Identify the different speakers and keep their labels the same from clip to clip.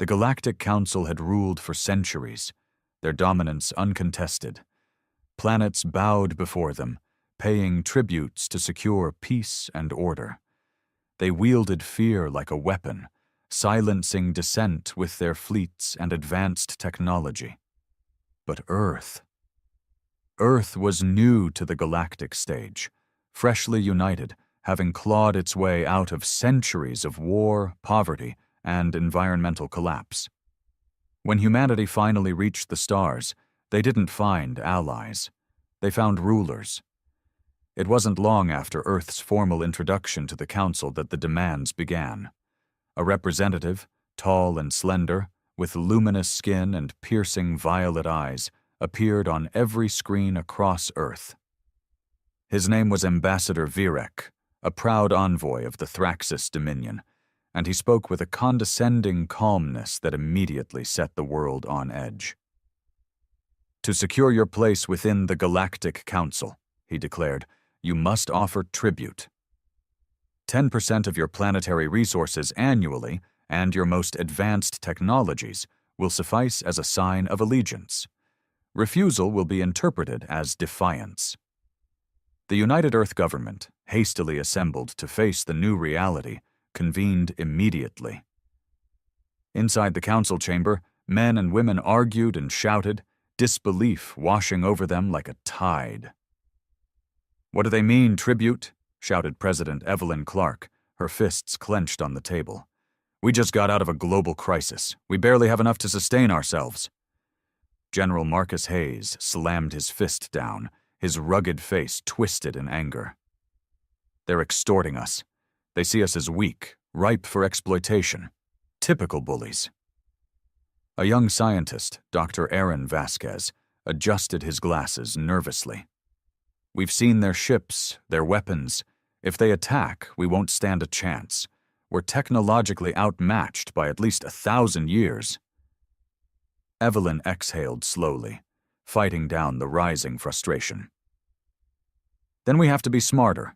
Speaker 1: The Galactic Council had ruled for centuries, their dominance uncontested. Planets bowed before them, paying tributes to secure peace and order. They wielded fear like a weapon, silencing dissent with their fleets and advanced technology. But Earth was new to the galactic stage, freshly united, having clawed its way out of centuries of war, poverty, and environmental collapse. When humanity finally reached the stars, they didn't find allies. They found rulers. It wasn't long after Earth's formal introduction to the Council that the demands began. A representative, tall and slender, with luminous skin and piercing violet eyes, appeared on every screen across Earth. His name was Ambassador Virek, a proud envoy of the Thraxis Dominion, and he spoke with a condescending calmness that immediately set the world on edge. "To secure your place within the Galactic Council," he declared, "you must offer tribute. 10% of your planetary resources annually and your most advanced technologies will suffice as a sign of allegiance. Refusal will be interpreted as defiance." The United Earth government, hastily assembled to face the new reality, convened immediately. Inside the council chamber, men and women argued and shouted, disbelief washing over them like a tide. "What do they mean, tribute?" shouted President Evelyn Clark, her fists clenched on the table. "We just got out of a global crisis. We barely have enough to sustain ourselves." General Marcus Hayes slammed his fist down, his rugged face twisted in anger. "They're extorting us. They see us as weak, ripe for exploitation. Typical bullies." A young scientist, Dr. Aaron Vasquez, adjusted his glasses nervously. "We've seen their ships, their weapons. If they attack, we won't stand a chance. We're technologically outmatched by at least 1,000 years." Evelyn exhaled slowly, fighting down the rising frustration. "Then we have to be smarter.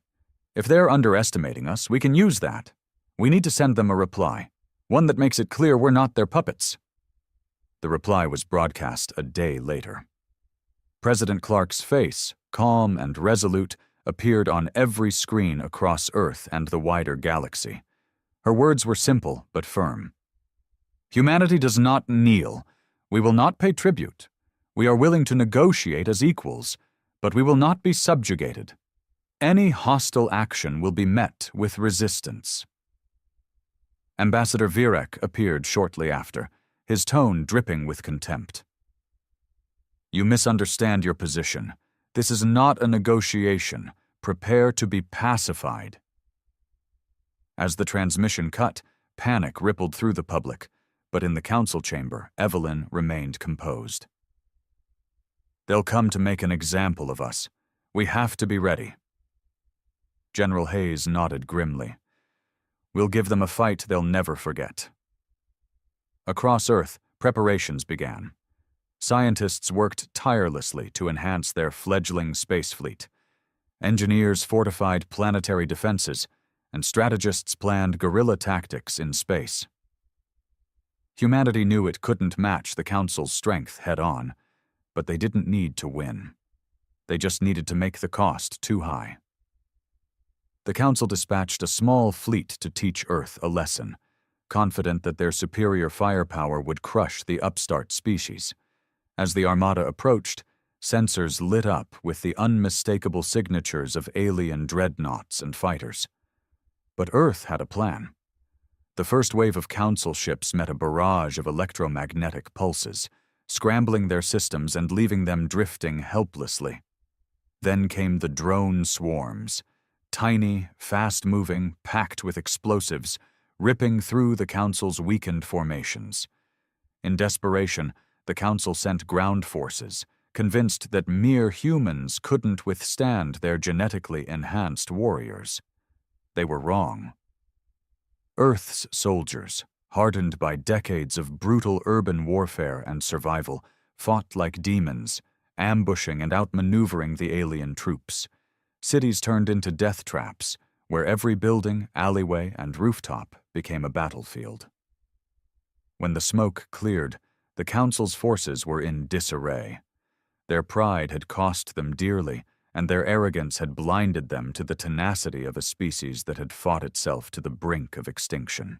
Speaker 1: If they're underestimating us, we can use that. We need to send them a reply, one that makes it clear we're not their puppets." The reply was broadcast a day later. President Clark's face, calm and resolute, appeared on every screen across Earth and the wider galaxy. Her words were simple but firm. "Humanity does not kneel. We will not pay tribute. We are willing to negotiate as equals, but we will not be subjugated. Any hostile action will be met with resistance." Ambassador Virek appeared shortly after, his tone dripping with contempt. "You misunderstand your position. This is not a negotiation. Prepare to be pacified." As the transmission cut, panic rippled through the public, but in the council chamber, Evelyn remained composed. "They'll come to make an example of us. We have to be ready." General Hayes nodded grimly. "We'll give them a fight they'll never forget." Across Earth, preparations began. Scientists worked tirelessly to enhance their fledgling space fleet. Engineers fortified planetary defenses, and strategists planned guerrilla tactics in space. Humanity knew it couldn't match the Council's strength head-on, but they didn't need to win. They just needed to make the cost too high. The Council dispatched a small fleet to teach Earth a lesson, confident that their superior firepower would crush the upstart species. As the armada approached, sensors lit up with the unmistakable signatures of alien dreadnoughts and fighters. But Earth had a plan. The first wave of Council ships met a barrage of electromagnetic pulses, scrambling their systems and leaving them drifting helplessly. Then came the drone swarms, tiny, fast-moving, packed with explosives, ripping through the Council's weakened formations. In desperation, the Council sent ground forces, convinced that mere humans couldn't withstand their genetically enhanced warriors. They were wrong. Earth's soldiers, hardened by decades of brutal urban warfare and survival, fought like demons, ambushing and outmaneuvering the alien troops. Cities turned into death traps, where every building, alleyway, and rooftop became a battlefield. When the smoke cleared, the Council's forces were in disarray. Their pride had cost them dearly, and their arrogance had blinded them to the tenacity of a species that had fought itself to the brink of extinction,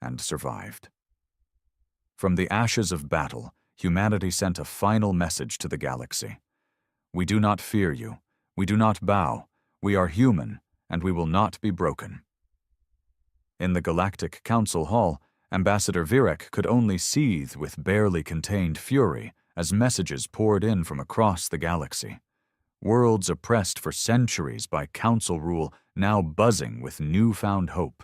Speaker 1: and survived. From the ashes of battle, humanity sent a final message to the galaxy. We do not fear you. We do not bow. We are human, and we will not be broken. In the Galactic Council Hall, Ambassador Virek could only seethe with barely contained fury as messages poured in from across the galaxy. Worlds oppressed for centuries by council rule now buzzing with newfound hope.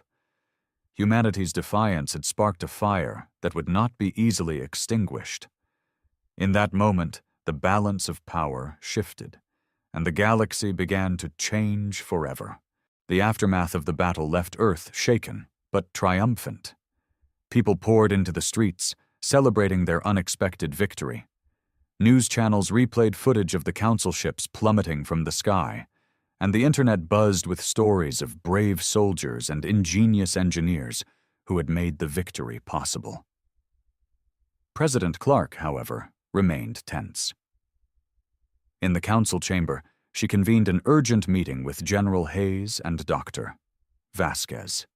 Speaker 1: Humanity's defiance had sparked a fire that would not be easily extinguished. In that moment, the balance of power shifted, and the galaxy began to change forever. The aftermath of the battle left Earth shaken, but triumphant. People poured into the streets, celebrating their unexpected victory. News channels replayed footage of the council ships plummeting from the sky, and the internet buzzed with stories of brave soldiers and ingenious engineers who had made the victory possible. President Clark, however, remained tense. In the council chamber, she convened an urgent meeting with General Hayes and Dr. Vasquez.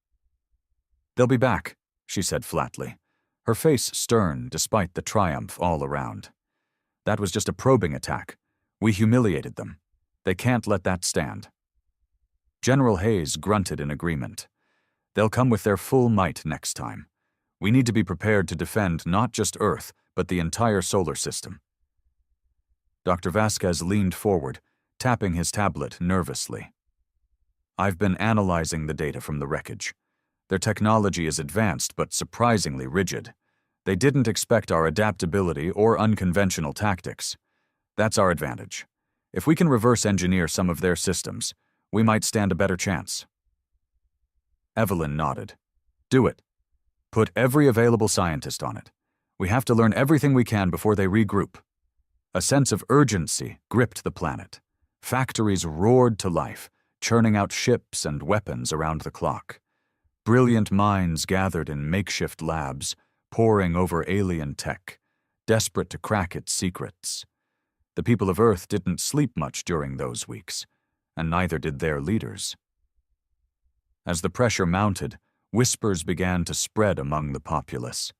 Speaker 1: "They'll be back," she said flatly, her face stern despite the triumph all around. "That was just a probing attack. We humiliated them. They can't let that stand." General Hayes grunted in agreement. "They'll come with their full might next time. We need to be prepared to defend not just Earth, but the entire solar system." Dr. Vasquez leaned forward, tapping his tablet nervously. "I've been analyzing the data from the wreckage. Their technology is advanced but surprisingly rigid. They didn't expect our adaptability or unconventional tactics. That's our advantage. If we can reverse engineer some of their systems, we might stand a better chance." Evelyn nodded. "Do it. Put every available scientist on it. We have to learn everything we can before they regroup." A sense of urgency gripped the planet. Factories roared to life, churning out ships and weapons around the clock. Brilliant minds gathered in makeshift labs, poring over alien tech, desperate to crack its secrets. The people of Earth didn't sleep much during those weeks, and neither did their leaders. As the pressure mounted, whispers began to spread among the populace.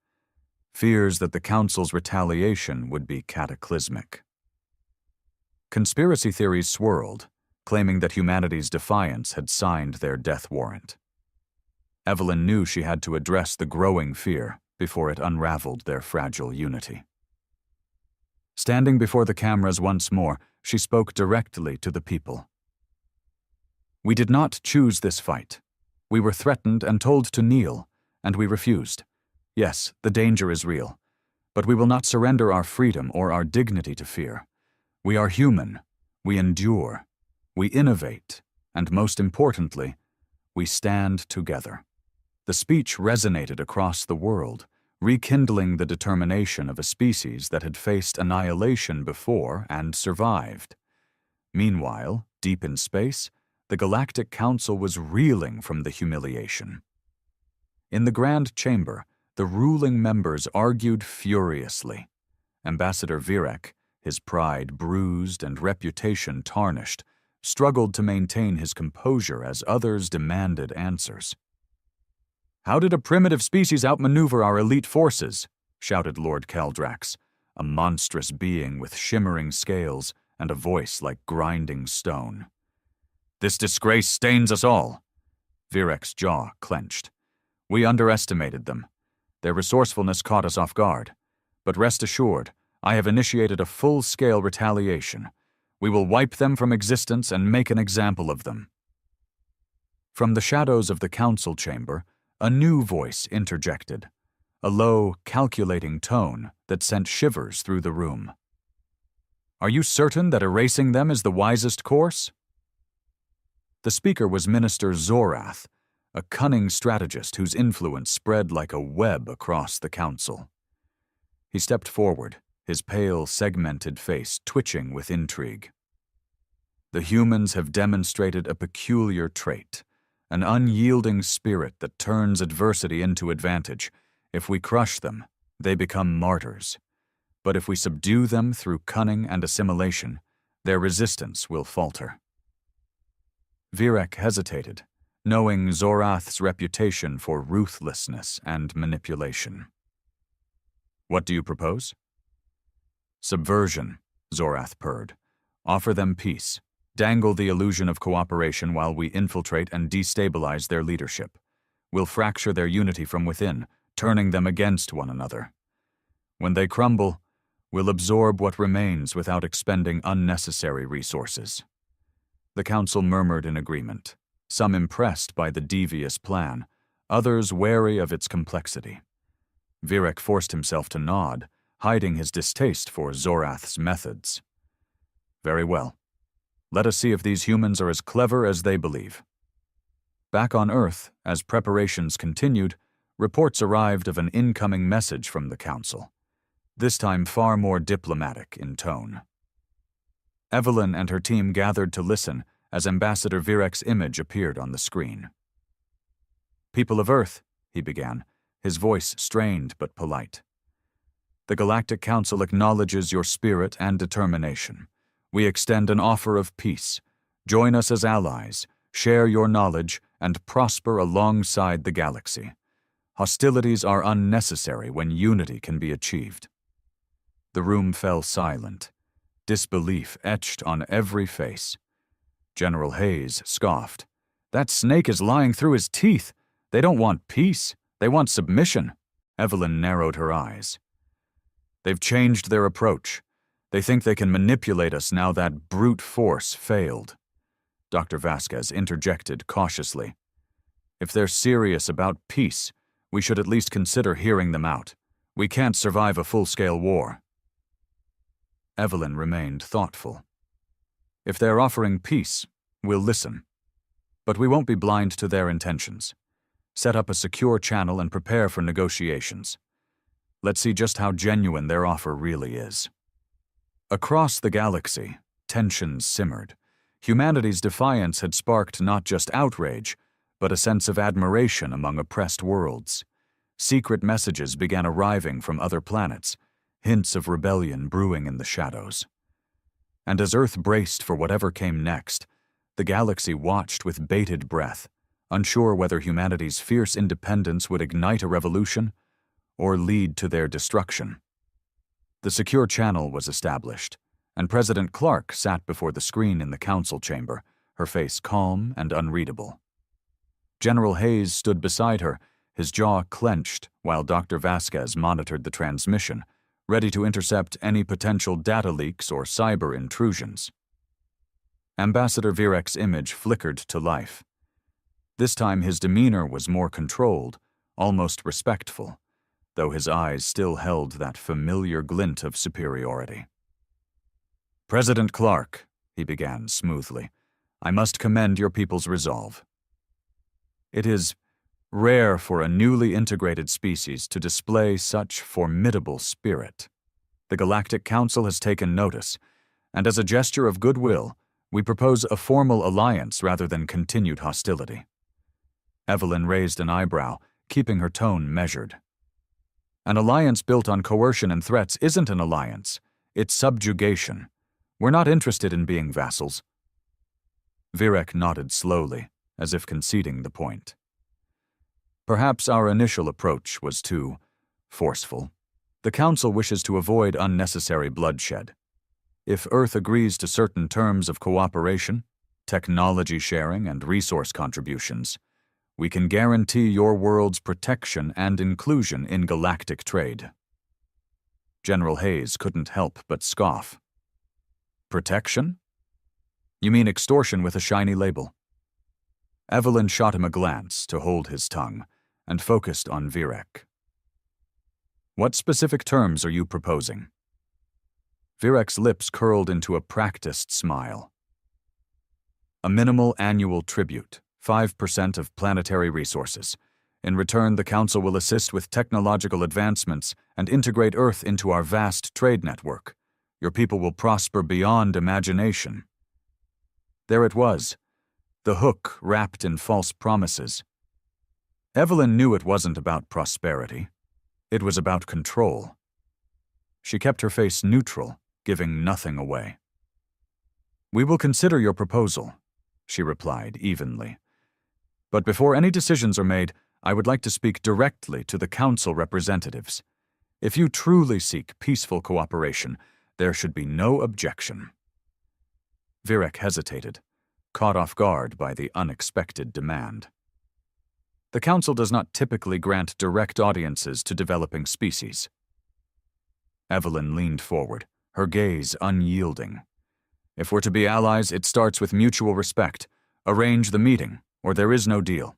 Speaker 1: Fears that the Council's retaliation would be cataclysmic. Conspiracy theories swirled, claiming that humanity's defiance had signed their death warrant. Evelyn knew she had to address the growing fear before it unraveled their fragile unity. Standing before the cameras once more, she spoke directly to the people. "We did not choose this fight. We were threatened and told to kneel, and we refused. Yes, the danger is real, but we will not surrender our freedom or our dignity to fear. We are human, we endure, we innovate, and most importantly, we stand together." The speech resonated across the world, rekindling the determination of a species that had faced annihilation before and survived. Meanwhile, deep in space, the Galactic Council was reeling from the humiliation. In the Grand Chamber, the ruling members argued furiously. Ambassador Virek, his pride bruised and reputation tarnished, struggled to maintain his composure as others demanded answers. "How did a primitive species outmaneuver our elite forces?" shouted Lord Caldrax, a monstrous being with shimmering scales and a voice like grinding stone. "This disgrace stains us all." Virek's jaw clenched. "We underestimated them. Their resourcefulness caught us off guard. But rest assured, I have initiated a full-scale retaliation. We will wipe them from existence and make an example of them." From the shadows of the council chamber, a new voice interjected, a low, calculating tone that sent shivers through the room. "Are you certain that erasing them is the wisest course?" The speaker was Minister Zorath, a cunning strategist whose influence spread like a web across the council. He stepped forward, his pale, segmented face twitching with intrigue. "The humans have demonstrated a peculiar trait, an unyielding spirit that turns adversity into advantage, If we crush them, they become martyrs. But if we subdue them through cunning and assimilation, their resistance will falter. Virek hesitated, knowing Zorath's reputation for ruthlessness and manipulation. What do you propose? Subversion, Zorath purred. Offer them peace. Dangle the illusion of cooperation while we infiltrate and destabilize their leadership. We'll fracture their unity from within, turning them against one another. When they crumble, we'll absorb what remains without expending unnecessary resources. The council murmured in agreement, some impressed by the devious plan, others wary of its complexity. Virek forced himself to nod, hiding his distaste for Zorath's methods. Very well. Let us see if these humans are as clever as they believe. Back on Earth, as preparations continued, reports arrived of an incoming message from the council, this time far more diplomatic in tone. Evelyn and her team gathered to listen as Ambassador Virek's image appeared on the screen. People of Earth, he began, his voice strained but polite. The Galactic Council acknowledges your spirit and determination. We extend an offer of peace. Join us as allies, share your knowledge, and prosper alongside the galaxy. Hostilities are unnecessary when unity can be achieved. The room fell silent, disbelief etched on every face. General Hayes scoffed. That snake is lying through his teeth. They don't want peace. They want submission. Evelyn narrowed her eyes. They've changed their approach. They think they can manipulate us now that brute force failed. Dr. Vasquez interjected cautiously. If they're serious about peace, we should at least consider hearing them out. We can't survive a full-scale war. Evelyn remained thoughtful. If they're offering peace, we'll listen. But we won't be blind to their intentions. Set up a secure channel and prepare for negotiations. Let's see just how genuine their offer really is. Across the galaxy, tensions simmered. Humanity's defiance had sparked not just outrage, but a sense of admiration among oppressed worlds. Secret messages began arriving from other planets, hints of rebellion brewing in the shadows. And as Earth braced for whatever came next, the galaxy watched with bated breath, unsure whether humanity's fierce independence would ignite a revolution or lead to their destruction. The secure channel was established, and President Clark sat before the screen in the council chamber, her face calm and unreadable. General Hayes stood beside her, his jaw clenched, while Dr. Vasquez monitored the transmission, ready to intercept any potential data leaks or cyber intrusions. Ambassador Virek's image flickered to life. This time his demeanor was more controlled, almost respectful, though his eyes still held that familiar glint of superiority. President Clark, he began smoothly, I must commend your people's resolve. It is rare for a newly integrated species to display such formidable spirit. The Galactic Council has taken notice, and as a gesture of goodwill, we propose a formal alliance rather than continued hostility. Evelyn raised an eyebrow, keeping her tone measured. An alliance built on coercion and threats isn't an alliance. It's subjugation. We're not interested in being vassals. Virek nodded slowly, as if conceding the point. Perhaps our initial approach was too forceful. The Council wishes to avoid unnecessary bloodshed. If Earth agrees to certain terms of cooperation, technology sharing, and resource contributions, we can guarantee your world's protection and inclusion in galactic trade. General Hayes couldn't help but scoff. Protection? You mean extortion with a shiny label? Evelyn shot him a glance to hold his tongue, and focused on Virek. What specific terms are you proposing? Virek's lips curled into a practiced smile. A minimal annual tribute, 5% of planetary resources. In return, the Council will assist with technological advancements and integrate Earth into our vast trade network. Your people will prosper beyond imagination. There it was, the hook wrapped in false promises. Evelyn knew it wasn't about prosperity. It was about control. She kept her face neutral, giving nothing away. "We will consider your proposal," she replied evenly. "But before any decisions are made, I would like to speak directly to the council representatives. If you truly seek peaceful cooperation, there should be no objection." Virek hesitated, caught off guard by the unexpected demand. The council does not typically grant direct audiences to developing species. Evelyn leaned forward, her gaze unyielding. "If we're to be allies, it starts with mutual respect. Arrange the meeting, or there is no deal."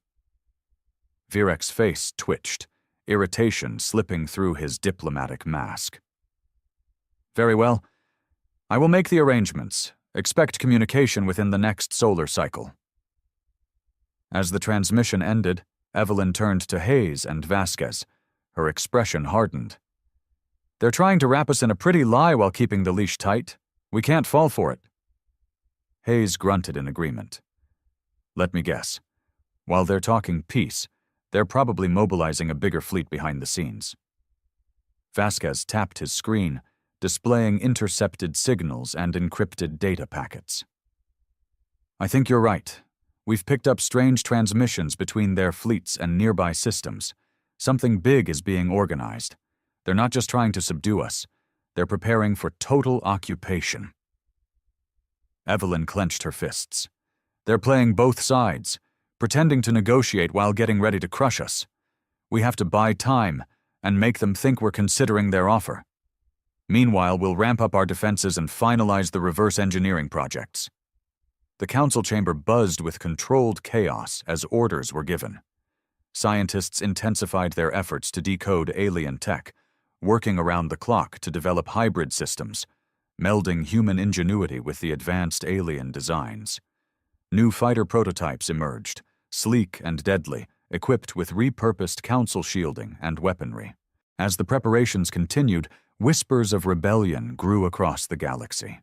Speaker 1: Virek's face twitched, irritation slipping through his diplomatic mask. "Very well. I will make the arrangements. Expect communication within the next solar cycle." As the transmission ended, Evelyn turned to Hayes and Vasquez. Her expression hardened. "They're trying to wrap us in a pretty lie while keeping the leash tight. We can't fall for it." Hayes grunted in agreement. "Let me guess. While they're talking peace, they're probably mobilizing a bigger fleet behind the scenes." Vasquez tapped his screen, displaying intercepted signals and encrypted data packets. "I think you're right. We've picked up strange transmissions between their fleets and nearby systems. Something big is being organized. They're not just trying to subdue us. They're preparing for total occupation." Evelyn clenched her fists. "They're playing both sides, pretending to negotiate while getting ready to crush us. We have to buy time and make them think we're considering their offer. Meanwhile, we'll ramp up our defenses and finalize the reverse engineering projects." The council chamber buzzed with controlled chaos as orders were given. Scientists intensified their efforts to decode alien tech, working around the clock to develop hybrid systems, melding human ingenuity with the advanced alien designs. New fighter prototypes emerged, sleek and deadly, equipped with repurposed council shielding and weaponry. As the preparations continued, whispers of rebellion grew across the galaxy.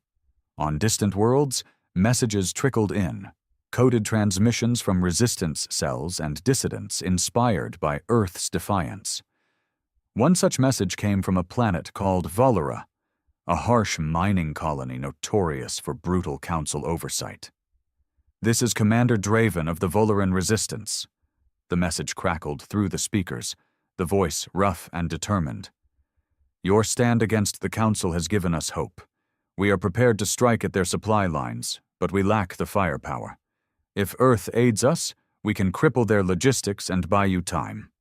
Speaker 1: On distant worlds, messages trickled in, coded transmissions from resistance cells and dissidents inspired by Earth's defiance. One such message came from a planet called Volera, a harsh mining colony notorious for brutal council oversight. "This is Commander Draven of the Voleran Resistance." The message crackled through the speakers, the voice rough and determined. "Your stand against the council has given us hope. We are prepared to strike at their supply lines, but we lack the firepower. If Earth aids us, we can cripple their logistics and buy you time."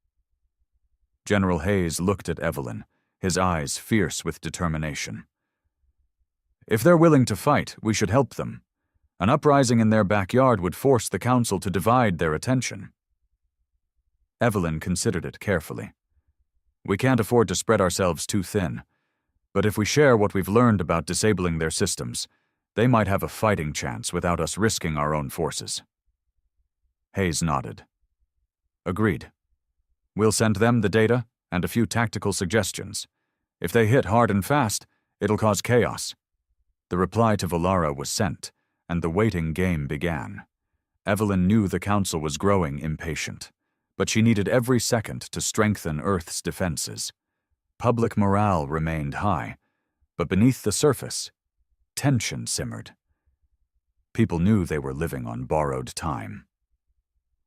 Speaker 1: General Hayes looked at Evelyn, his eyes fierce with determination. "If they're willing to fight, we should help them. An uprising in their backyard would force the council to divide their attention." Evelyn considered it carefully. "We can't afford to spread ourselves too thin. But if we share what we've learned about disabling their systems, they might have a fighting chance without us risking our own forces." Hayes nodded. "Agreed. We'll send them the data and a few tactical suggestions. If they hit hard and fast, it'll cause chaos." The reply to Volara was sent, and the waiting game began. Evelyn knew the council was growing impatient, but she needed every second to strengthen Earth's defenses. Public morale remained high, but beneath the surface, tension simmered. People knew they were living on borrowed time.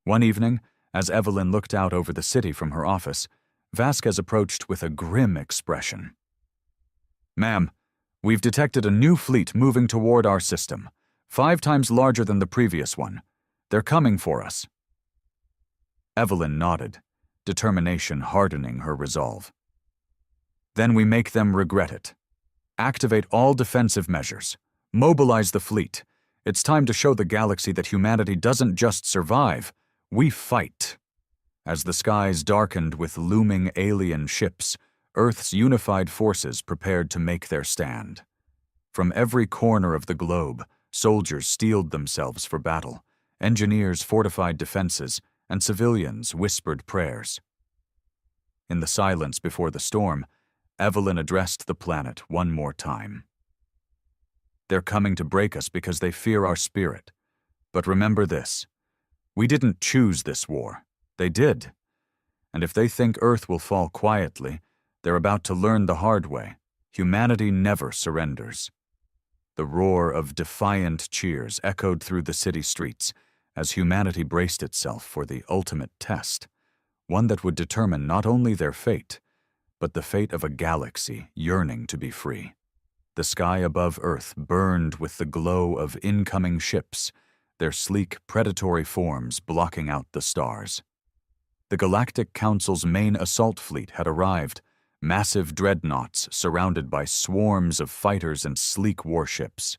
Speaker 1: One evening, as Evelyn looked out over the city from her office, Vasquez approached with a grim expression. "Ma'am, we've detected a new fleet moving toward our system, 5 times larger than the previous one. They're coming for us." Evelyn nodded, determination hardening her resolve. "Then we make them regret it. Activate all defensive measures. Mobilize the fleet. It's time to show the galaxy that humanity doesn't just survive, we fight." As the skies darkened with looming alien ships, Earth's unified forces prepared to make their stand. From every corner of the globe, soldiers steeled themselves for battle, engineers fortified defenses, and civilians whispered prayers. In the silence before the storm, Evelyn addressed the planet one more time. "They're coming to break us because they fear our spirit. But remember this, we didn't choose this war. They did. And if they think Earth will fall quietly, They're about to learn the hard way. Humanity never surrenders. The roar of defiant cheers echoed through the city streets as humanity braced itself for the ultimate test, one that would determine not only their fate, but the fate of a galaxy yearning to be free. The sky above Earth burned with the glow of incoming ships, their sleek, predatory forms blocking out the stars. The Galactic Council's main assault fleet had arrived, massive dreadnoughts surrounded by swarms of fighters and sleek warships.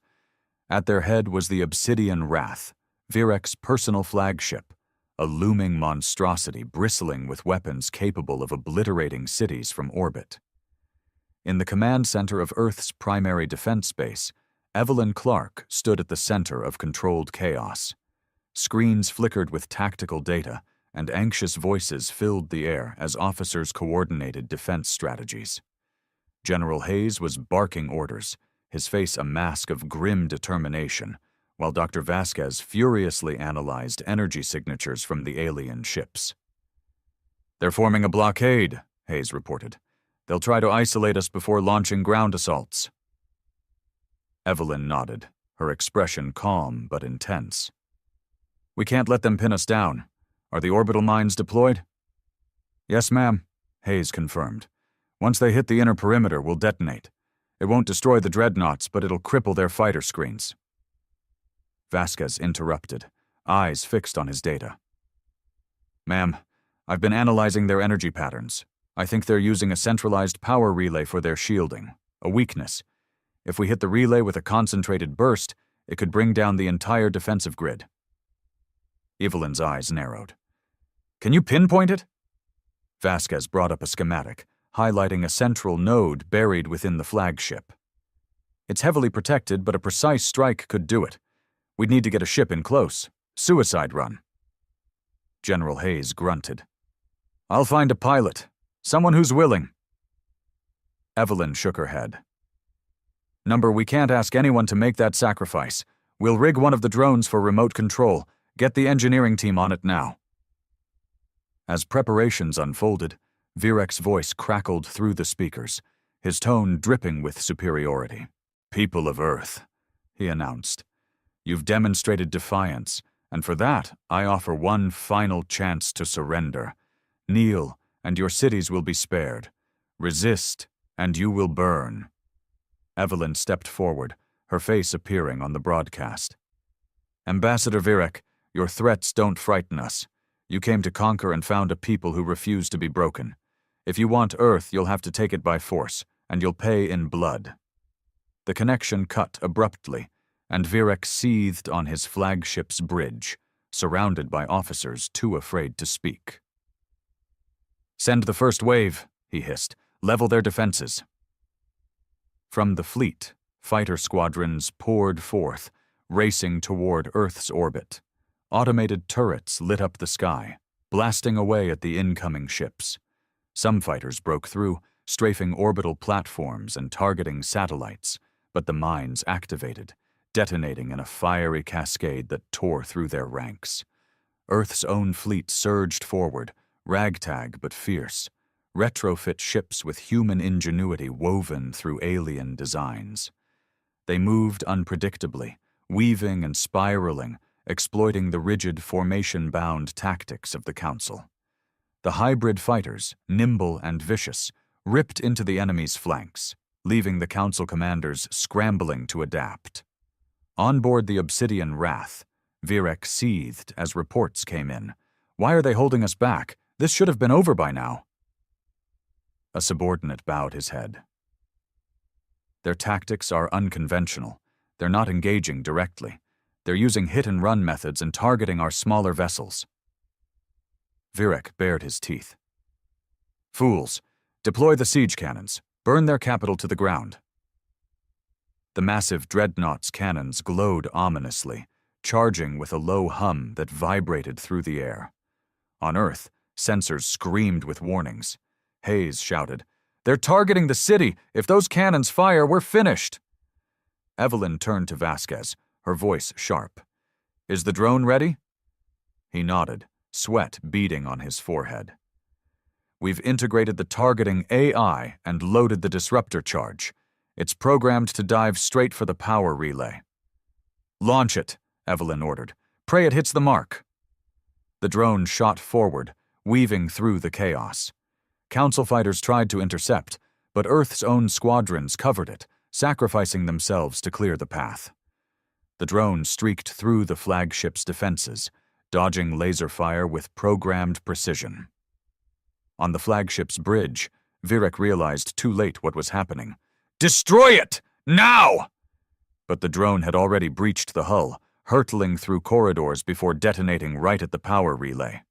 Speaker 1: At their head was the Obsidian Wrath, Virek's personal flagship, a looming monstrosity bristling with weapons capable of obliterating cities from orbit. In the command center of Earth's primary defense base, Evelyn Clark stood at the center of controlled chaos. Screens flickered with tactical data, and anxious voices filled the air as officers coordinated defense strategies. General Hayes was barking orders, his face a mask of grim determination, while Dr. Vasquez furiously analyzed energy signatures from the alien ships. "They're forming a blockade," Hayes reported. "They'll try to isolate us before launching ground assaults." Evelyn nodded, her expression calm but intense. "We can't let them pin us down. Are the orbital mines deployed?" "Yes, ma'am," Hayes confirmed. "Once they hit the inner perimeter, we'll detonate. It won't destroy the dreadnoughts, but it'll cripple their fighter screens." Vasquez interrupted, eyes fixed on his data. "Ma'am, I've been analyzing their energy patterns. I think they're using a centralized power relay for their shielding, a weakness. If we hit the relay with a concentrated burst, it could bring down the entire defensive grid." Evelyn's eyes narrowed. "Can you pinpoint it?" Vasquez brought up a schematic, highlighting a central node buried within the flagship. "It's heavily protected, but a precise strike could do it. We'd need to get a ship in close. Suicide run." General Hayes grunted. "I'll find a pilot. Someone who's willing." Evelyn shook her head. "Number, we can't ask anyone to make that sacrifice. We'll rig one of the drones for remote control. Get the engineering team on it now." As preparations unfolded, Virek's voice crackled through the speakers, his tone dripping with superiority. "People of Earth," he announced, "you've demonstrated defiance, and for that I offer one final chance to surrender. Kneel, and your cities will be spared. Resist, and you will burn." Evelyn stepped forward, her face appearing on the broadcast. "Ambassador Virek, your threats don't frighten us. You came to conquer and found a people who refuse to be broken. If you want Earth, you'll have to take it by force, and you'll pay in blood." The connection cut abruptly, and Virek seethed on his flagship's bridge, surrounded by officers too afraid to speak. "Send the first wave," he hissed. "Level their defenses." From the fleet, fighter squadrons poured forth, racing toward Earth's orbit. Automated turrets lit up the sky, blasting away at the incoming ships. Some fighters broke through, strafing orbital platforms and targeting satellites, but the mines activated, detonating in a fiery cascade that tore through their ranks. Earth's own fleet surged forward, ragtag but fierce, retrofit ships with human ingenuity woven through alien designs. They moved unpredictably, weaving and spiraling, exploiting the rigid formation-bound tactics of the Council. The hybrid fighters, nimble and vicious, ripped into the enemy's flanks, leaving the Council commanders scrambling to adapt. On board the Obsidian Wrath, Virek seethed as reports came in. "Why are they holding us back? This should have been over by now." A subordinate bowed his head. "Their tactics are unconventional. They're not engaging directly. They're using hit-and-run methods and targeting our smaller vessels." Virek bared his teeth. "Fools! Deploy the siege cannons. Burn their capital to the ground." The massive dreadnought's cannons glowed ominously, charging with a low hum that vibrated through the air. On Earth, sensors screamed with warnings. Hayes shouted, "They're targeting the city! If those cannons fire, we're finished!" Evelyn turned to Vasquez, her voice sharp. "Is the drone ready?" He nodded, sweat beading on his forehead. We've integrated the targeting AI and loaded the disruptor charge. It's programmed to dive straight for the power relay. Launch it, Evelyn ordered. Pray it hits the mark. The drone shot forward, weaving through the chaos. Council fighters tried to intercept, but Earth's own squadrons covered it, sacrificing themselves to clear the path. The drone streaked through the flagship's defenses, dodging laser fire with programmed precision. On the flagship's bridge, Virek realized too late what was happening. Destroy it! Now! But the drone had already breached the hull, hurtling through corridors before detonating right at the power relay.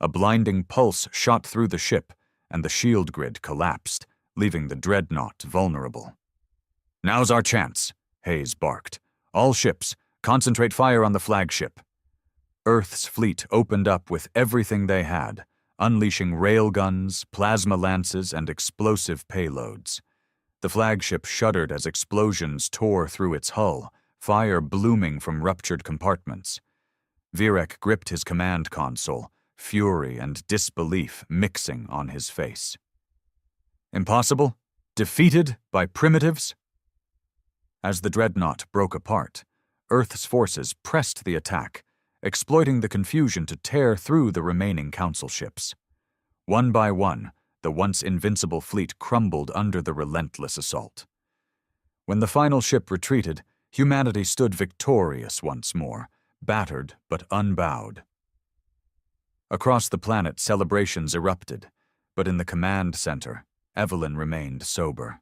Speaker 1: A blinding pulse shot through the ship, and the shield grid collapsed, leaving the dreadnought vulnerable. Now's our chance, Hayes barked. All ships, concentrate fire on the flagship. Earth's fleet opened up with everything they had, unleashing railguns, plasma lances, and explosive payloads. The flagship shuddered as explosions tore through its hull, fire blooming from ruptured compartments. Virek gripped his command console, fury and disbelief mixing on his face. Impossible? Defeated by primitives? As the dreadnought broke apart, Earth's forces pressed the attack, exploiting the confusion to tear through the remaining council ships. One by one, the once invincible fleet crumbled under the relentless assault. When the final ship retreated, humanity stood victorious once more, battered but unbowed. Across the planet, celebrations erupted, but in the command center, Evelyn remained sober.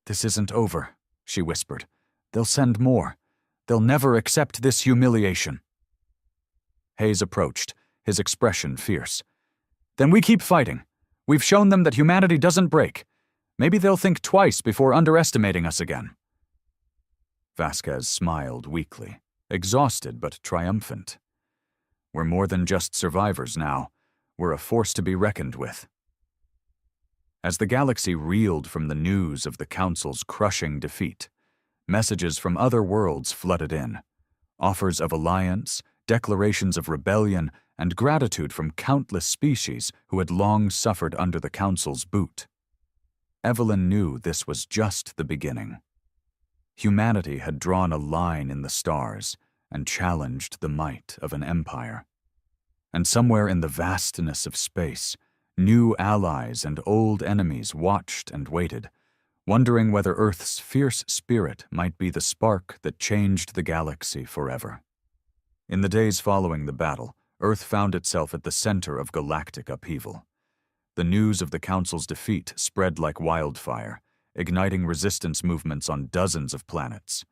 Speaker 1: "This isn't over," she whispered. "They'll send more. They'll never accept this humiliation." Hayes approached, his expression fierce. "Then we keep fighting. We've shown them that humanity doesn't break. Maybe they'll think twice before underestimating us again." Vasquez smiled weakly, exhausted but triumphant. "We're more than just survivors now. We're a force to be reckoned with." As the galaxy reeled from the news of the Council's crushing defeat, messages from other worlds flooded in. Offers of alliance, declarations of rebellion, and gratitude from countless species who had long suffered under the Council's boot. Evelyn knew this was just the beginning. Humanity had drawn a line in the stars and challenged the might of an empire. And somewhere in the vastness of space, new allies and old enemies watched and waited, wondering whether Earth's fierce spirit might be the spark that changed the galaxy forever. In the days following the battle, Earth found itself at the center of galactic upheaval. The news of the Council's defeat spread like wildfire, igniting resistance movements on dozens of planets.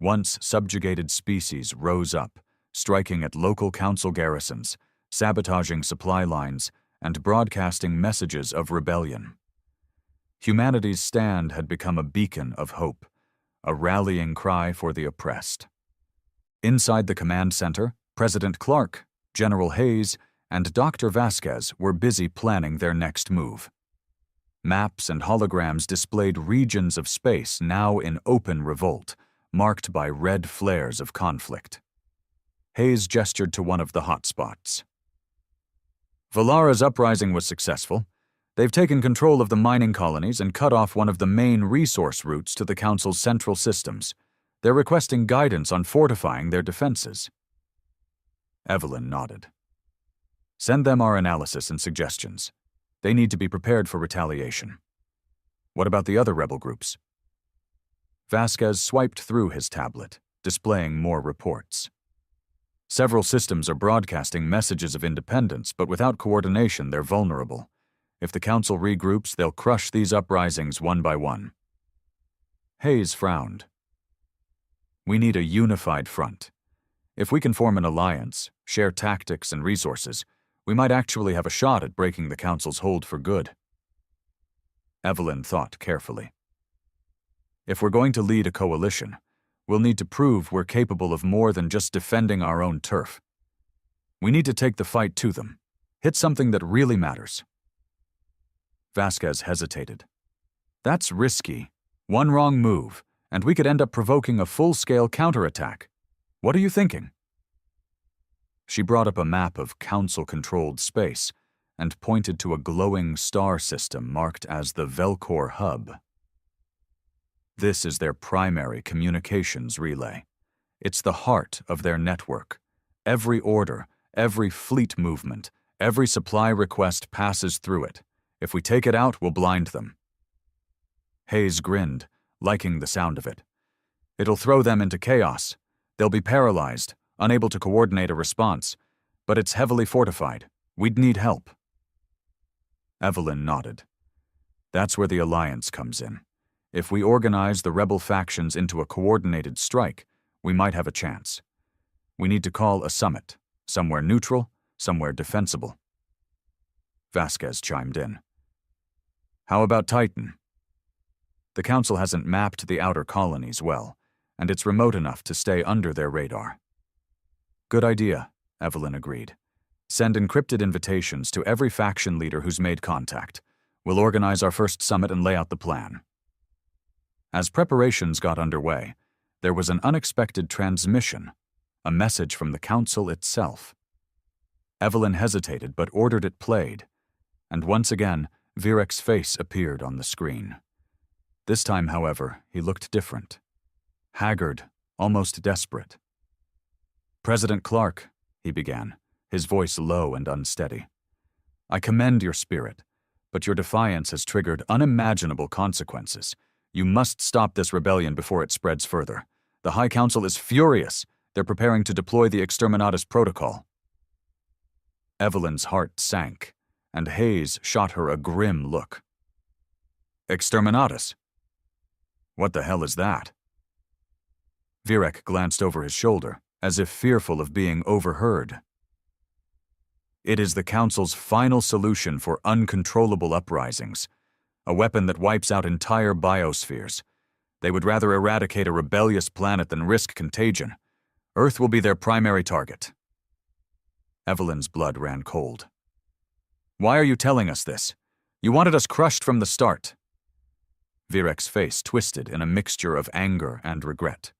Speaker 1: Once subjugated species rose up, striking at local Council garrisons, sabotaging supply lines, and broadcasting messages of rebellion. Humanity's stand had become a beacon of hope, a rallying cry for the oppressed. Inside the command center, President Clark, General Hayes, and Dr. Vasquez were busy planning their next move. Maps and holograms displayed regions of space now in open revolt, marked by red flares of conflict. Hayes gestured to one of the hotspots. "Valara's uprising was successful. They've taken control of the mining colonies and cut off one of the main resource routes to the Council's central systems. They're requesting guidance on fortifying their defenses." Evelyn nodded. "Send them our analysis and suggestions. They need to be prepared for retaliation." "What about the other rebel groups?" Vasquez swiped through his tablet, displaying more reports. "Several systems are broadcasting messages of independence, but without coordination, they're vulnerable. If the Council regroups, they'll crush these uprisings one by one." Hayes frowned. "We need a unified front. If we can form an alliance, share tactics and resources, we might actually have a shot at breaking the Council's hold for good." Evelyn thought carefully. "If we're going to lead a coalition, we'll need to prove we're capable of more than just defending our own turf. We need to take the fight to them, hit something that really matters." Vasquez hesitated. "That's risky. One wrong move, and we could end up provoking a full-scale counterattack. What are you thinking?" She brought up a map of Council-controlled space, and pointed to a glowing star system marked as the Velcor Hub. This is their primary communications relay. It's the heart of their network. Every order, every fleet movement, every supply request passes through it. If we take it out, we'll blind them. Hayes grinned, liking the sound of it. It'll throw them into chaos. They'll be paralyzed, unable to coordinate a response, but it's heavily fortified. We'd need help. Evelyn nodded. That's where the Alliance comes in. If we organize the rebel factions into a coordinated strike, we might have a chance. We need to call a summit, somewhere neutral, somewhere defensible. Vasquez chimed in. How about Titan? The Council hasn't mapped the outer colonies well, and it's remote enough to stay under their radar. Good idea, Evelyn agreed. Send encrypted invitations to every faction leader who's made contact. We'll organize our first summit and lay out the plan. As preparations got underway, there was an unexpected transmission, a message from the Council itself. Evelyn hesitated but ordered it played, and once again, Virek's face appeared on the screen. This time, however, he looked different. Haggard, almost desperate. President Clark, he began, his voice low and unsteady. I commend your spirit, but your defiance has triggered unimaginable consequences. You must stop this rebellion before it spreads further. The High Council is furious. They're preparing to deploy the Exterminatus Protocol. Evelyn's heart sank, and Hayes shot her a grim look. Exterminatus? What the hell is that? Virek glanced over his shoulder, as if fearful of being overheard. It is the Council's final solution for uncontrollable uprisings, a weapon that wipes out entire biospheres. They would rather eradicate a rebellious planet than risk contagion. Earth will be their primary target. Evelyn's blood ran cold. Why are you telling us this? You wanted us crushed from the start. Virek's face twisted in a mixture of anger and regret.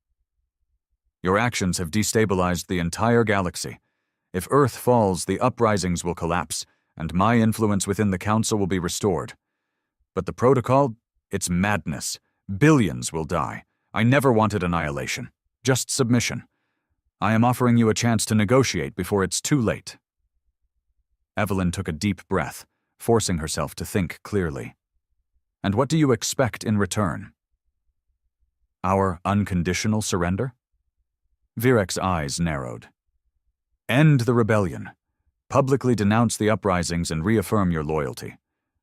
Speaker 1: Your actions have destabilized the entire galaxy. If Earth falls, the uprisings will collapse, and my influence within the Council will be restored. But the Protocol, it's madness. Billions will die. I never wanted annihilation, just submission. I am offering you a chance to negotiate before it's too late. Evelyn took a deep breath, forcing herself to think clearly. And what do you expect in return? Our unconditional surrender? Virek's eyes narrowed. End the rebellion. Publicly denounce the uprisings and reaffirm your loyalty.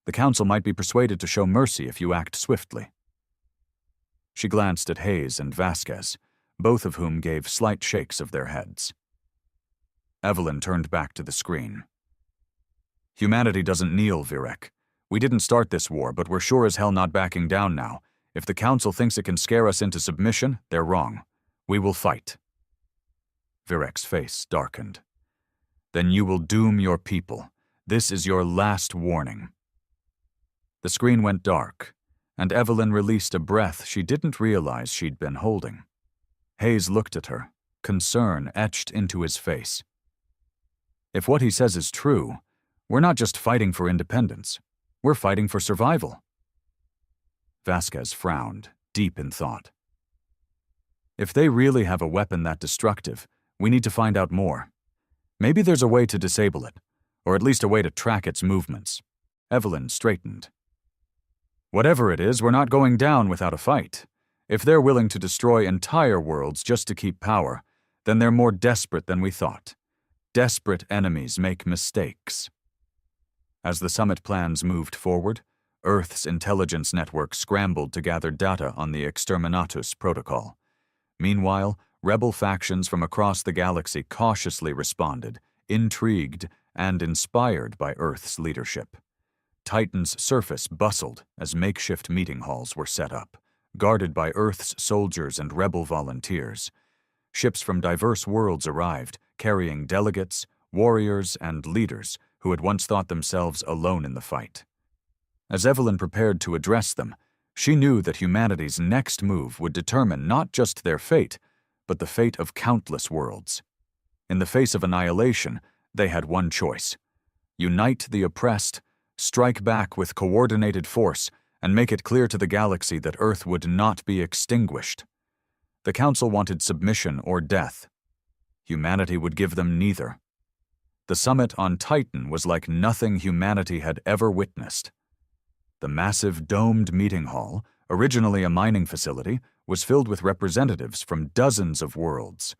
Speaker 1: The Council might be persuaded to show mercy if you act swiftly. She glanced at Hayes and Vasquez, both of whom gave slight shakes of their heads. Evelyn turned back to the screen. Humanity doesn't kneel, Virek. We didn't start this war, but we're sure as hell not backing down now. If the Council thinks it can scare us into submission, they're wrong. We will fight. Virek's face darkened. Then you will doom your people. This is your last warning. The screen went dark, and Evelyn released a breath she didn't realize she'd been holding. Hayes looked at her, concern etched into his face. If what he says is true, we're not just fighting for independence. We're fighting for survival. Vasquez frowned, deep in thought. If they really have a weapon that destructive, we need to find out more. Maybe there's a way to disable it, or at least a way to track its movements. Evelyn straightened. Whatever it is, we're not going down without a fight. If they're willing to destroy entire worlds just to keep power, then they're more desperate than we thought. Desperate enemies make mistakes. As the summit plans moved forward, Earth's intelligence network scrambled to gather data on the Exterminatus Protocol. Meanwhile, rebel factions from across the galaxy cautiously responded, intrigued and inspired by Earth's leadership. Titan's surface bustled as makeshift meeting halls were set up, guarded by Earth's soldiers and rebel volunteers. Ships from diverse worlds arrived, carrying delegates, warriors, and leaders who had once thought themselves alone in the fight. As Evelyn prepared to address them, she knew that humanity's next move would determine not just their fate, but the fate of countless worlds. In the face of annihilation, they had one choice: Unite the oppressed, strike back with coordinated force, and make it clear to the galaxy that Earth would not be extinguished. The Council wanted submission or death. Humanity would give them neither. The summit on Titan was like nothing humanity had ever witnessed. The massive domed meeting hall, originally a mining facility, was filled with representatives from dozens of worlds.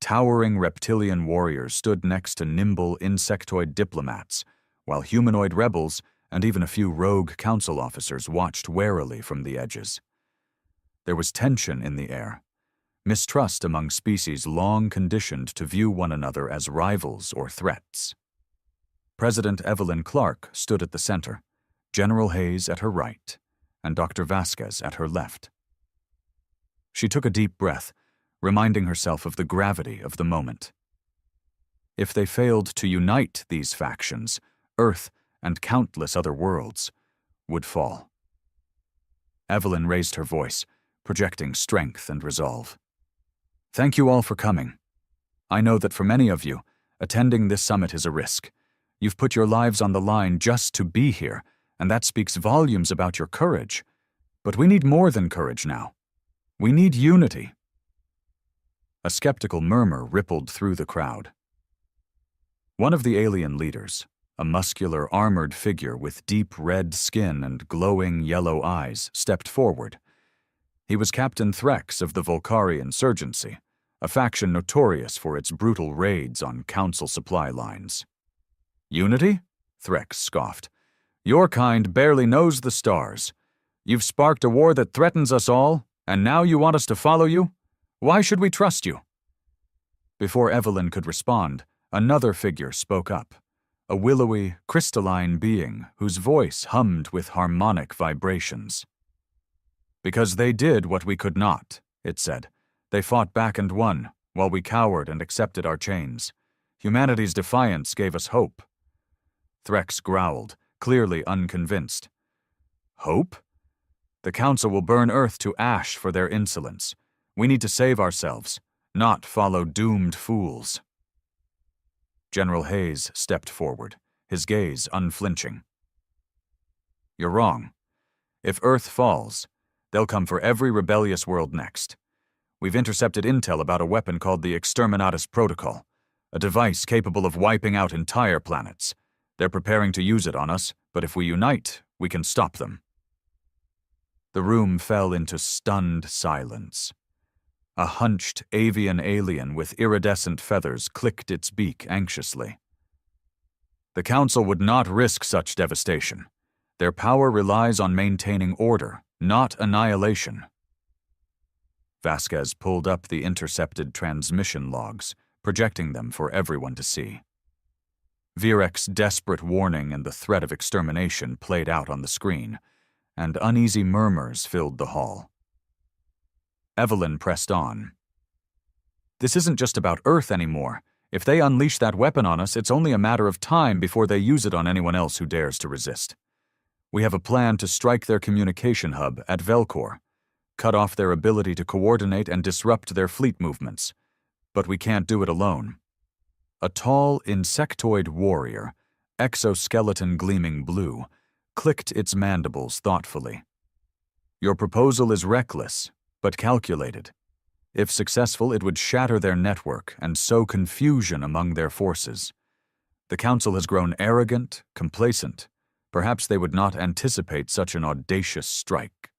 Speaker 1: Towering reptilian warriors stood next to nimble insectoid diplomats, while humanoid rebels and even a few rogue council officers watched warily from the edges. There was tension in the air, mistrust among species long conditioned to view one another as rivals or threats. President Evelyn Clark stood at the center, General Hayes at her right, and Dr. Vasquez at her left. She took a deep breath, reminding herself of the gravity of the moment. If they failed to unite these factions, Earth and countless other worlds would fall. Evelyn raised her voice, projecting strength and resolve. Thank you all for coming. I know that for many of you, attending this summit is a risk. You've put your lives on the line just to be here, and that speaks volumes about your courage. But we need more than courage now. We need unity. A skeptical murmur rippled through the crowd. One of the alien leaders, a muscular, armored figure with deep red skin and glowing yellow eyes, stepped forward. He was Captain Threx of the Volcari Insurgency, a faction notorious for its brutal raids on Council supply lines. Unity? Threx scoffed. Your kind barely knows the stars. You've sparked a war that threatens us all, and now you want us to follow you? Why should we trust you? Before Evelyn could respond, another figure spoke up, a willowy, crystalline being whose voice hummed with harmonic vibrations. Because they did what we could not, it said. They fought back and won, while we cowered and accepted our chains. Humanity's defiance gave us hope. Threx growled, clearly unconvinced. Hope? The Council will burn Earth to ash for their insolence. We need to save ourselves, not follow doomed fools. General Hayes stepped forward, his gaze unflinching. You're wrong. If Earth falls, they'll come for every rebellious world next. We've intercepted intel about a weapon called the Exterminatus Protocol, a device capable of wiping out entire planets. They're preparing to use it on us, but if we unite, we can stop them. The room fell into stunned silence. A hunched avian alien with iridescent feathers clicked its beak anxiously. The Council would not risk such devastation. Their power relies on maintaining order, not annihilation. Vasquez pulled up the intercepted transmission logs, projecting them for everyone to see. Virek's desperate warning and the threat of extermination played out on the screen, and uneasy murmurs filled the hall. Evelyn pressed on. This isn't just about Earth anymore. If they unleash that weapon on us, it's only a matter of time before they use it on anyone else who dares to resist. We have a plan to strike their communication hub at Velcor, cut off their ability to coordinate and disrupt their fleet movements. But we can't do it alone. A tall insectoid warrior, exoskeleton gleaming blue, clicked its mandibles thoughtfully. Your proposal is reckless, but calculated. If successful, it would shatter their network and sow confusion among their forces. The Council has grown arrogant, complacent. Perhaps they would not anticipate such an audacious strike.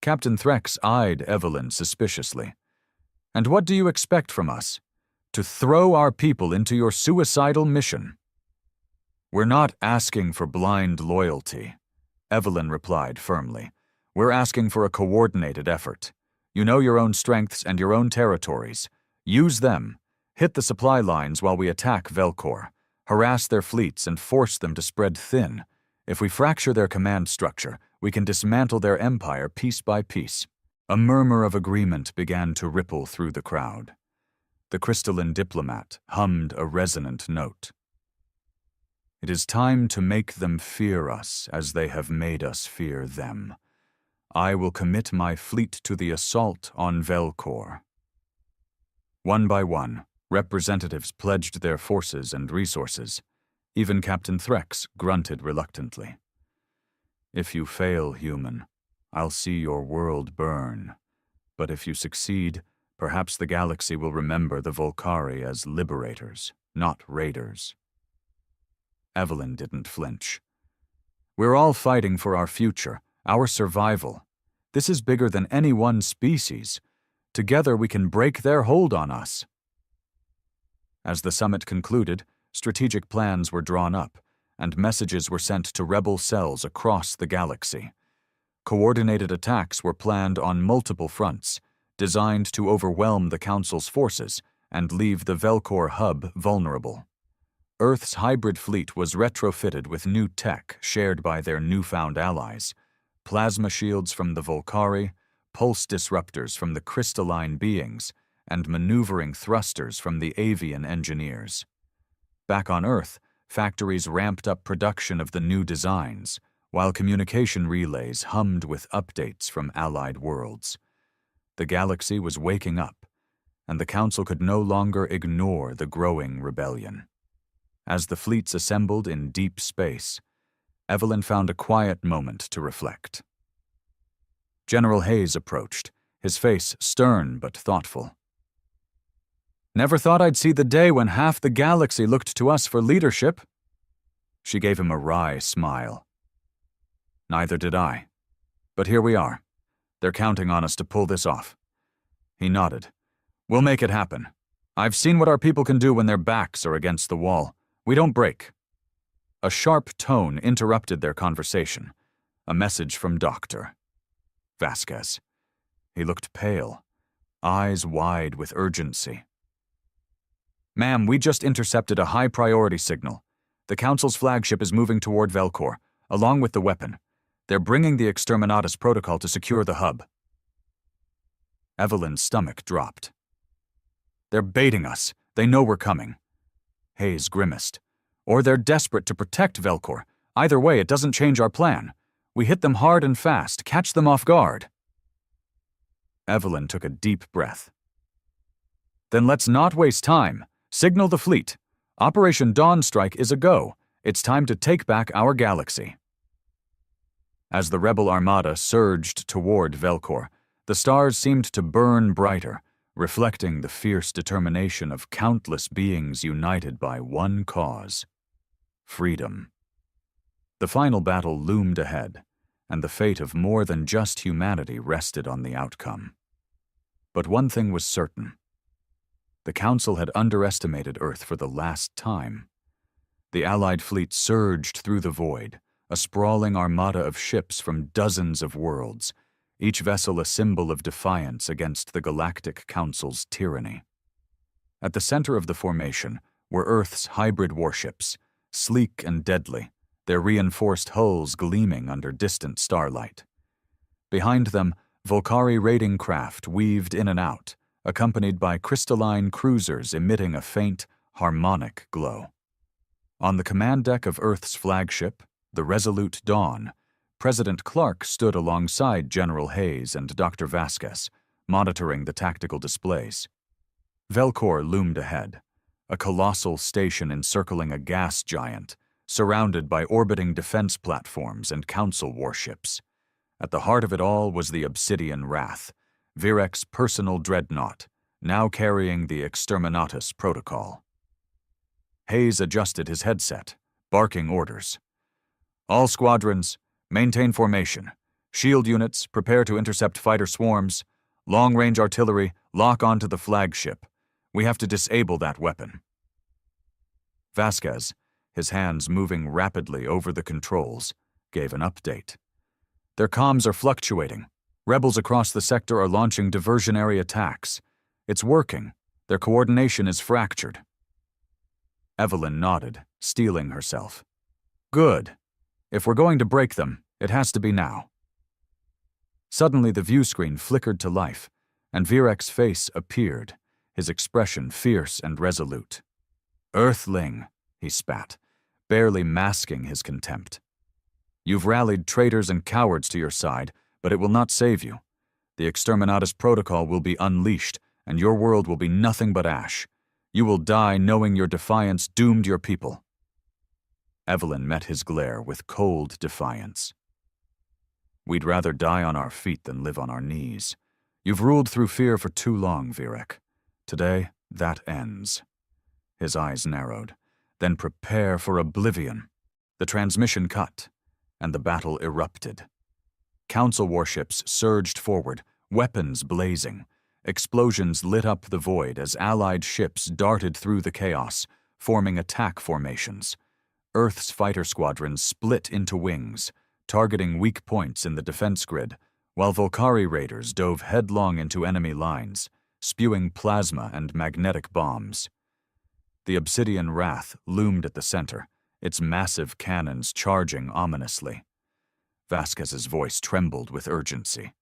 Speaker 1: Captain Threx eyed Evelyn suspiciously. And what do you expect from us? To throw our people into your suicidal mission? We're not asking for blind loyalty, Evelyn replied firmly. We're asking for a coordinated effort. You know your own strengths and your own territories. Use them. Hit the supply lines while we attack Velcor. Harass their fleets and force them to spread thin. If we fracture their command structure, we can dismantle their empire piece by piece. A murmur of agreement began to ripple through the crowd. The crystalline diplomat hummed a resonant note. It is time to make them fear us as they have made us fear them. I will commit my fleet to the assault on Velcor. One by one, representatives pledged their forces and resources. Even Captain Threx grunted reluctantly. If you fail, human, I'll see your world burn. But if you succeed, perhaps the galaxy will remember the Volcari as liberators, not raiders. Evelyn didn't flinch. We're all fighting for our future, our survival. This is bigger than any one species. Together we can break their hold on us. As the summit concluded, strategic plans were drawn up, and messages were sent to rebel cells across the galaxy. Coordinated attacks were planned on multiple fronts, designed to overwhelm the Council's forces and leave the Velcor hub vulnerable. Earth's hybrid fleet was retrofitted with new tech shared by their newfound allies: plasma shields from the Volcari, pulse disruptors from the crystalline beings, and maneuvering thrusters from the avian engineers. Back on Earth, factories ramped up production of the new designs, while communication relays hummed with updates from allied worlds. The galaxy was waking up, and the Council could no longer ignore the growing rebellion. As the fleets assembled in deep space, Evelyn found a quiet moment to reflect. General Hayes approached, his face stern but thoughtful. "Never thought I'd see the day when half the galaxy looked to us for leadership." She gave him a wry smile. "Neither did I. But here we are. They're counting on us to pull this off." He nodded. "We'll make it happen. I've seen what our people can do when their backs are against the wall. We don't break." A sharp tone interrupted their conversation. A message from Dr. Vasquez. He looked pale, eyes wide with urgency. "Ma'am, we just intercepted a high-priority signal. The Council's flagship is moving toward Velcor, along with the weapon. They're bringing the Exterminatus protocol to secure the hub." Evelyn's stomach dropped. "They're baiting us. They know we're coming." Hayes grimaced. "Or they're desperate to protect Velcor. Either way, it doesn't change our plan. We hit them hard and fast, catch them off guard." Evelyn took a deep breath. "Then let's not waste time. Signal the fleet. Operation Dawn Strike is a go. It's time to take back our galaxy." As the rebel armada surged toward Velcor, the stars seemed to burn brighter, reflecting the fierce determination of countless beings united by one cause: freedom. The final battle loomed ahead, and the fate of more than just humanity rested on the outcome. But one thing was certain. The Council had underestimated Earth for the last time. The Allied fleet surged through the void, a sprawling armada of ships from dozens of worlds, each vessel a symbol of defiance against the Galactic Council's tyranny. At the center of the formation were Earth's hybrid warships, sleek and deadly, their reinforced hulls gleaming under distant starlight. Behind them, Volcari raiding craft weaved in and out, accompanied by crystalline cruisers emitting a faint, harmonic glow. On the command deck of Earth's flagship, the Resolute Dawn, President Clark stood alongside General Hayes and Dr. Vasquez, monitoring the tactical displays. Velcor loomed ahead, a colossal station encircling a gas giant, surrounded by orbiting defense platforms and Council warships. At the heart of it all was the Obsidian Wrath, Virek's personal dreadnought, now carrying the Exterminatus protocol. Hayes adjusted his headset, barking orders. "All squadrons, maintain formation. Shield units, prepare to intercept fighter swarms. Long-range artillery, lock onto the flagship. We have to disable that weapon." Vasquez, his hands moving rapidly over the controls, gave an update. "Their comms are fluctuating. Rebels across the sector are launching diversionary attacks. It's working. Their coordination is fractured." Evelyn nodded, steeling herself. "Good. If we're going to break them, it has to be now." Suddenly the view screen flickered to life, and Virek's face appeared, his expression fierce and resolute. "Earthling," he spat, barely masking his contempt. "You've rallied traitors and cowards to your side, but it will not save you. The Exterminatus protocol will be unleashed, and your world will be nothing but ash. You will die knowing your defiance doomed your people." Evelyn met his glare with cold defiance. "We'd rather die on our feet than live on our knees. You've ruled through fear for too long, Virek. Today, that ends." His eyes narrowed. "Then prepare for oblivion." The transmission cut, and the battle erupted. Council warships surged forward, weapons blazing. Explosions lit up the void as Allied ships darted through the chaos, forming attack formations. Earth's fighter squadrons split into wings, targeting weak points in the defense grid, while Volcari raiders dove headlong into enemy lines, spewing plasma and magnetic bombs. The Obsidian Wrath loomed at the center, its massive cannons charging ominously. Vasquez's voice trembled with urgency.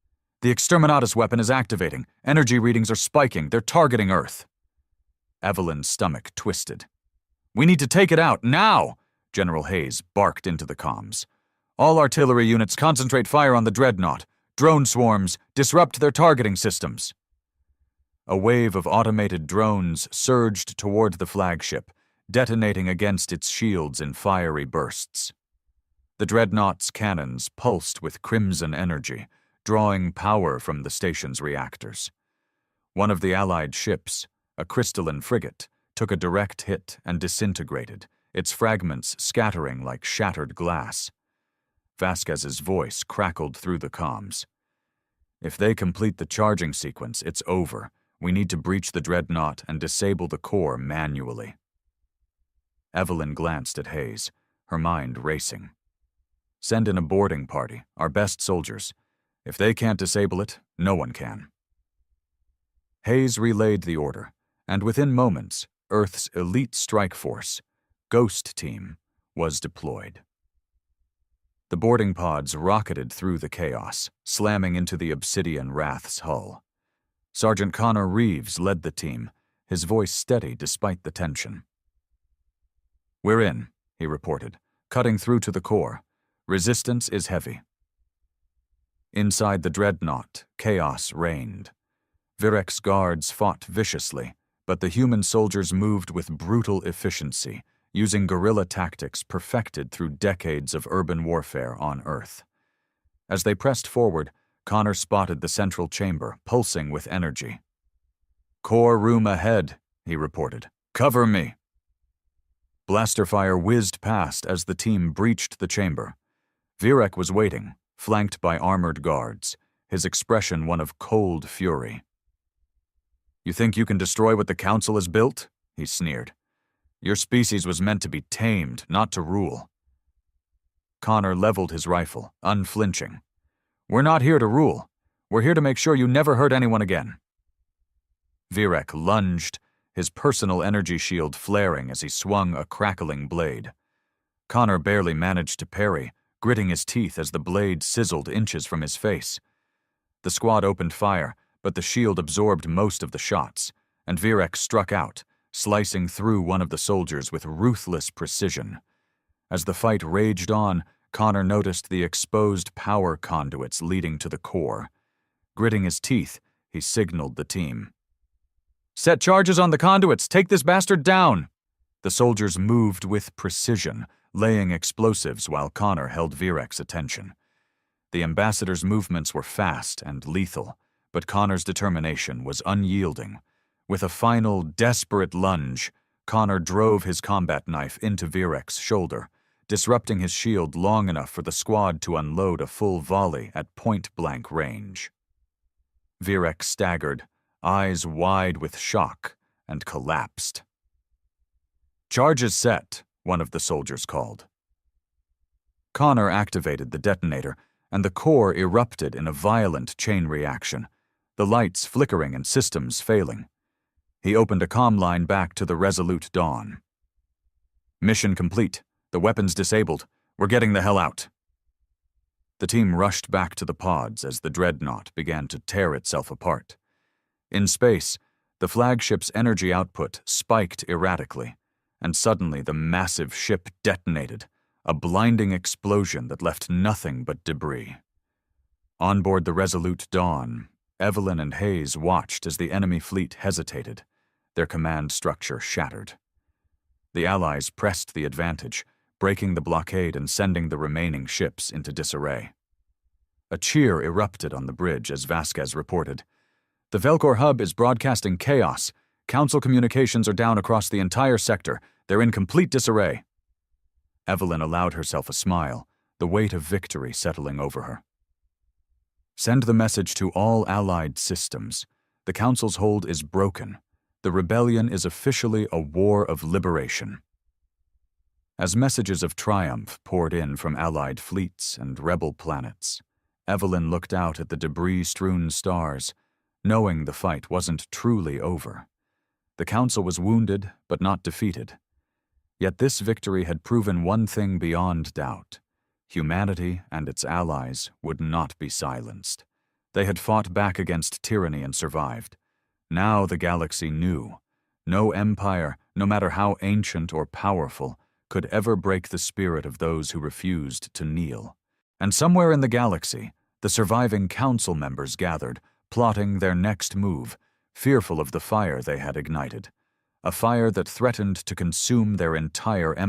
Speaker 1: "The Exterminatus weapon is activating. Energy readings are spiking. They're targeting Earth." Evelyn's stomach twisted. "We need to take it out, now!" General Hayes barked into the comms. "All artillery units concentrate fire on the dreadnought. Drone swarms, disrupt their targeting systems." A wave of automated drones surged toward the flagship, detonating against its shields in fiery bursts. The dreadnought's cannons pulsed with crimson energy, drawing power from the station's reactors. One of the Allied ships, a crystalline frigate, took a direct hit and disintegrated, its fragments scattering like shattered glass. Vasquez's voice crackled through the comms. "If they complete the charging sequence, it's over. We need to breach the dreadnought and disable the core manually." Evelyn glanced at Hayes, her mind racing. "Send in a boarding party, our best soldiers. If they can't disable it, no one can." Hayes relayed the order, and within moments, Earth's elite strike force, Ghost Team, was deployed. The boarding pods rocketed through the chaos, slamming into the Obsidian Wrath's hull. Sergeant Connor Reeves led the team, his voice steady despite the tension. "We're in," he reported, cutting through to the core. "Resistance is heavy." Inside the dreadnought, chaos reigned. Virek's guards fought viciously, but the human soldiers moved with brutal efficiency, using guerrilla tactics perfected through decades of urban warfare on Earth. As they pressed forward, Connor spotted the central chamber, pulsing with energy. "Core room ahead," he reported. "Cover me." Blaster fire whizzed past as the team breached the chamber. Virek was waiting, flanked by armored guards, his expression one of cold fury. "You think you can destroy what the Council has built?" he sneered. "Your species was meant to be tamed, not to rule." Connor leveled his rifle, unflinching. "We're not here to rule. We're here to make sure you never hurt anyone again." Virek lunged, his personal energy shield flaring as he swung a crackling blade. Connor barely managed to parry, gritting his teeth as the blade sizzled inches from his face. The squad opened fire, but the shield absorbed most of the shots, and Virek struck out, slicing through one of the soldiers with ruthless precision. As the fight raged on, Connor noticed the exposed power conduits leading to the core. Gritting his teeth, he signaled the team. "Set charges on the conduits! Take this bastard down!" The soldiers moved with precision, laying explosives while Connor held Virek's attention. The ambassador's movements were fast and lethal, but Connor's determination was unyielding. With a final, desperate lunge, Connor drove his combat knife into Virek's shoulder, disrupting his shield long enough for the squad to unload a full volley at point-blank range. Virek staggered, eyes wide with shock, and collapsed. "Charges set," one of the soldiers called. Connor activated the detonator, and the core erupted in a violent chain reaction, the lights flickering and systems failing. He opened a comm line back to the Resolute Dawn. "Mission complete. The weapons disabled. We're getting the hell out." The team rushed back to the pods as the dreadnought began to tear itself apart. In space, the flagship's energy output spiked erratically, and suddenly the massive ship detonated, a blinding explosion that left nothing but debris. On board the Resolute Dawn, Evelyn and Hayes watched as the enemy fleet hesitated, their command structure shattered. The Allies pressed the advantage, breaking the blockade and sending the remaining ships into disarray. A cheer erupted on the bridge as Vasquez reported, "The Velcor hub is broadcasting chaos. Council communications are down across the entire sector. They're in complete disarray." Evelyn allowed herself a smile, the weight of victory settling over her. "Send the message to all allied systems. The Council's hold is broken. The rebellion is officially a war of liberation." As messages of triumph poured in from allied fleets and rebel planets, Evelyn looked out at the debris-strewn stars, knowing the fight wasn't truly over. The Council was wounded, but not defeated. Yet this victory had proven one thing beyond doubt. Humanity and its allies would not be silenced. They had fought back against tyranny and survived. Now the galaxy knew. No empire, no matter how ancient or powerful, could ever break the spirit of those who refused to kneel. And somewhere in the galaxy, the surviving council members gathered, plotting their next move, fearful of the fire they had ignited. A fire that threatened to consume their entire empire.